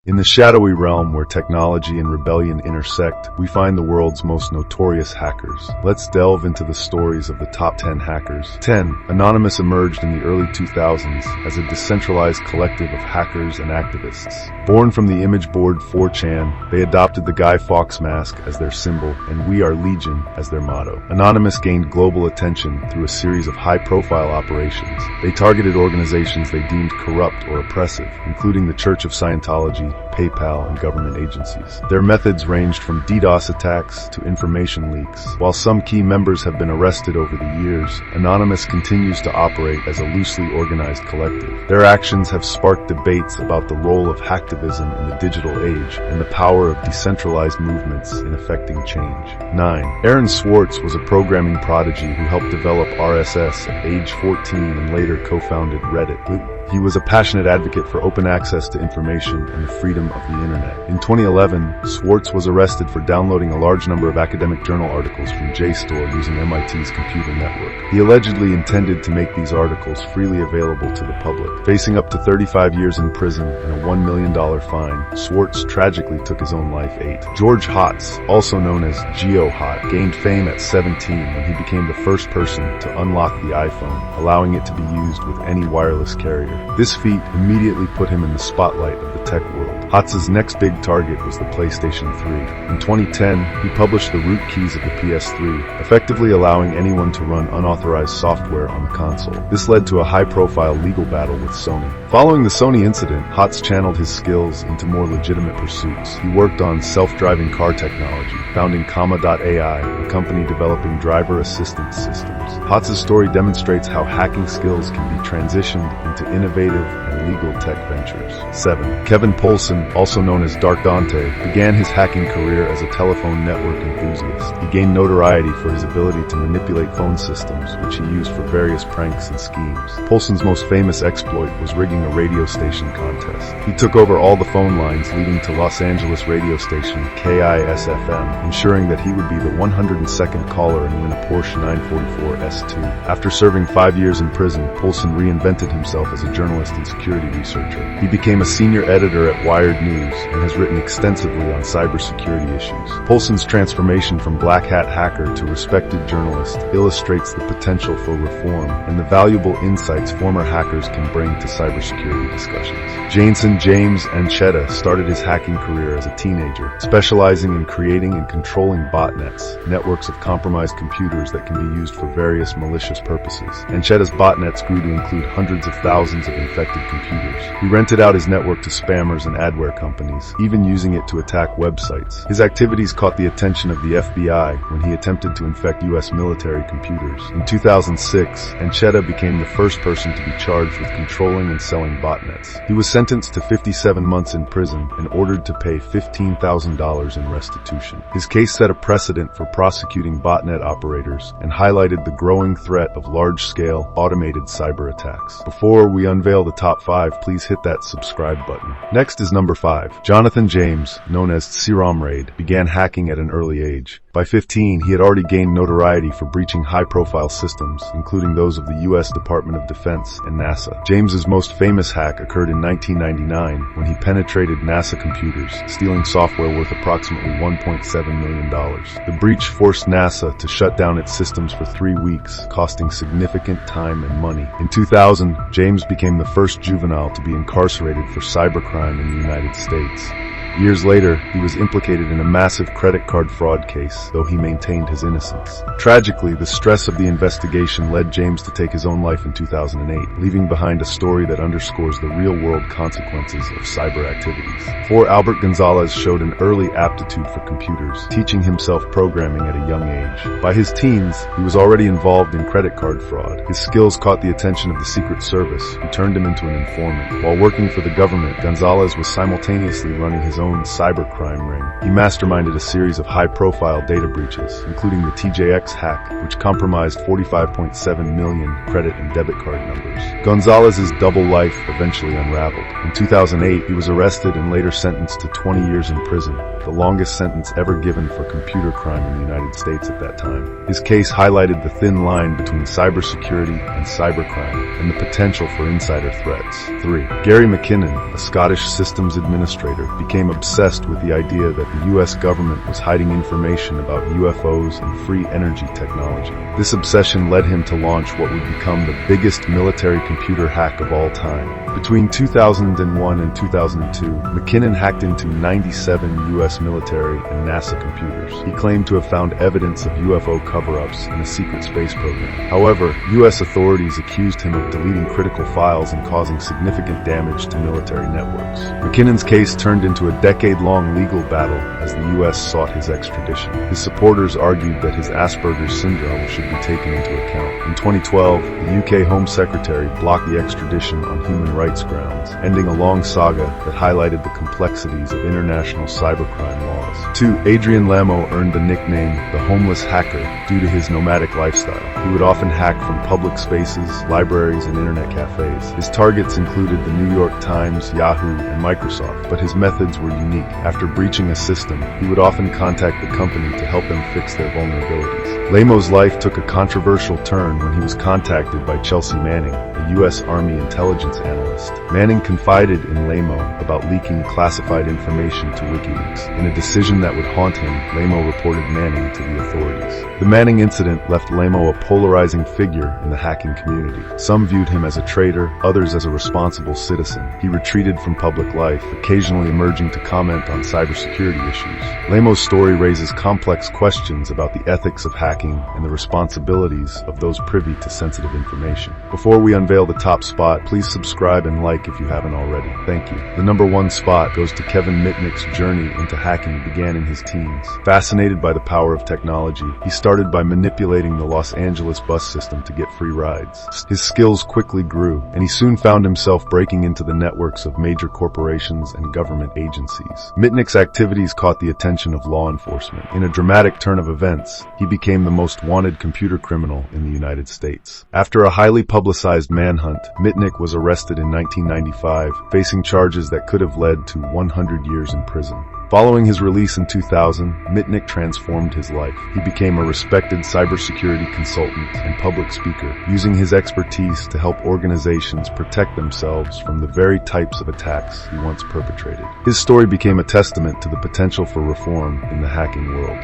In the shadowy realm where technology and rebellion intersect, we find the world's most notorious hackers. Let's delve into the stories of the top 10 hackers. 10. Anonymous emerged in the early 2000s as a decentralized collective of hackers and activists. Born from the image board 4chan, they adopted the Guy Fawkes mask as their symbol and "We Are Legion" as their motto. Anonymous gained global attention through a series of high-profile operations. They targeted organizations they deemed corrupt or oppressive, including the Church of Scientology, PayPal, and government agencies. Their methods ranged from DDoS attacks to information leaks. While some key members have been arrested over the years, Anonymous continues to operate as a loosely organized collective. Their actions have sparked debates about the role of hacktivism in the digital age and the power of decentralized movements in effecting change. 9. Aaron Schwartz was a programming prodigy who helped develop RSS at age 14 and later co-founded Reddit. He was a passionate advocate for open access to information and the freedom of the internet. In 2011, Schwartz was arrested for downloading a large number of academic journal articles from JSTOR using MIT's computer network. He allegedly intended to make these articles freely available to the public. Facing up to 35 years in prison and a $1 million fine, Schwartz tragically took his own life. 8. George Hotz, also known as GeoHot, gained fame at 17 when he became the first person to unlock the iPhone, allowing it to be used with any wireless carrier. This feat immediately put him in the spotlight of the tech world. Hotz's next big target was the PlayStation 3. In 2010, he published the root keys of the PS3, effectively allowing anyone to run unauthorized software on the console. This led to a high-profile legal battle with Sony. Following the Sony incident, Hotz channeled his skills into more legitimate pursuits. He worked on self-driving car technology, founding Comma.ai, a company developing driver assistance systems. Hotz's story demonstrates how hacking skills can be transitioned into innovative and legal tech ventures. 7. Kevin Paulson, also known as Dark Dante, began his hacking career as a telephone network enthusiast. He gained notoriety for his ability to manipulate phone systems, which he used for various pranks and schemes. Paulson's most famous exploit was rigging a radio station contest. He took over all the phone lines leading to Los Angeles radio station KISFM, ensuring that he would be the 102nd caller and win a Porsche 944 S2. After serving 5 years in prison, Paulson reinvented himself as a journalist and security researcher. He became a senior editor at Wired News and has written extensively on cybersecurity issues. Paulson's transformation from black hat hacker to respected journalist illustrates the potential for reform and the valuable insights former hackers can bring to cybersecurity discussions. Jason James Anchetta started his hacking career as a teenager, specializing in creating and controlling botnets, networks of compromised computers that can be used for various malicious purposes. Anchetta's botnets grew to include hundreds of thousands of infected computers. He rented out his network to spammers and adware companies, even using it to attack websites. His activities caught the attention of the FBI when he attempted to infect U.S. military computers. In 2006, Anchetta became the first person to be charged with controlling and selling botnets. He was sentenced to 57 months in prison and ordered to pay $15,000 in restitution. His case set a precedent for prosecuting botnet operators and highlighted the growing threat of large-scale, automated cyber attacks. Before we unveil the top 5, please hit that subscribe button. Next is number 5. Jonathan James, known as Serum Raid, began hacking at an early age. By 15, he had already gained notoriety for breaching high-profile systems, including those of the U.S. Department of Defense and NASA. James's most famous hack occurred in 1999 when he penetrated NASA computers, stealing software worth approximately $1.7 million. The breach forced NASA to shut down its systems for 3 weeks, costing significant time and money. In 2000, James became the first juvenile to be incarcerated for cybercrime in the United States. Years later, he was implicated in a massive credit card fraud case, though he maintained his innocence. Tragically, the stress of the investigation led James to take his own life in 2008, leaving behind a story that underscores the real-world consequences of cyber activities. 4. Albert Gonzalez showed an early aptitude for computers, teaching himself programming at a young age. By his teens, he was already involved in credit card fraud. His skills caught the attention of the Secret Service, who turned him into an informant. While working for the government, Gonzalez was simultaneously running his his own cybercrime ring. He masterminded a series of high-profile data breaches, including the TJX hack, which compromised 45.7 million credit and debit card numbers. Gonzalez's double life eventually unraveled. In 2008, he was arrested and later sentenced to 20 years in prison, the longest sentence ever given for computer crime in the United States at that time. His case highlighted the thin line between cybersecurity and cybercrime and the potential for insider threats. 3. Gary McKinnon, a Scottish systems administrator, became obsessed with the idea that the U.S. government was hiding information about UFOs and free energy technology. This obsession led him to launch what would become the biggest military computer hack of all time. Between 2001 and 2002, McKinnon hacked into 97 U.S. military and NASA computers. He claimed to have found evidence of UFO cover-ups in a secret space program. However, U.S. authorities accused him of deleting critical files and causing significant damage to military networks. McKinnon's case turned into a decade-long legal battle as the U.S. sought his extradition. His supporters argued that his Asperger's syndrome should be taken into account. In 2012, the UK Home Secretary blocked the extradition on human rights grounds, ending a long saga that highlighted the complexities of international cybercrime laws. 2. Adrian Lamo earned the nickname the Homeless Hacker due to his nomadic lifestyle. He would often hack from public spaces, libraries, and internet cafes. His targets included the New York Times, Yahoo, and Microsoft, but his methods were unique. After breaching a system, he would often contact the company to help them fix their vulnerabilities. Lamo's life took a controversial turn when he was contacted by Chelsea Manning, a U.S. Army intelligence analyst. Manning confided in Lamo about leaking classified information to WikiLeaks. In a decision that would haunt him, Lamo reported Manning to the authorities. The Manning incident left Lamo a polarizing figure in the hacking community. Some viewed him as a traitor, others as a responsible citizen. He retreated from public life, occasionally emerging to comment on cybersecurity issues. Lamo's story raises complex questions about the ethics of hacking and the responsibilities of those privy to sensitive information. Before we unveil the top spot, please subscribe and like if you haven't already. Thank you. The number 1 spot goes to Kevin Mitnick's journey into hacking began in his teens. Fascinated by the power of technology, he started by manipulating the Los Angeles bus system to get free rides. His skills quickly grew, and he soon found himself breaking into the networks of major corporations and government agencies. Mitnick's activities caught the attention of law enforcement. In a dramatic turn of events, he became the most wanted computer criminal in the United States. After a highly publicized manhunt, Mitnick was arrested in 1995, facing charges that could have led to 100 years in prison. Following his release in 2000, Mitnick transformed his life. He became a respected cybersecurity consultant and public speaker, using his expertise to help organizations protect themselves from the very types of attacks he once perpetrated. His story became a testament to the potential for reform in the hacking world.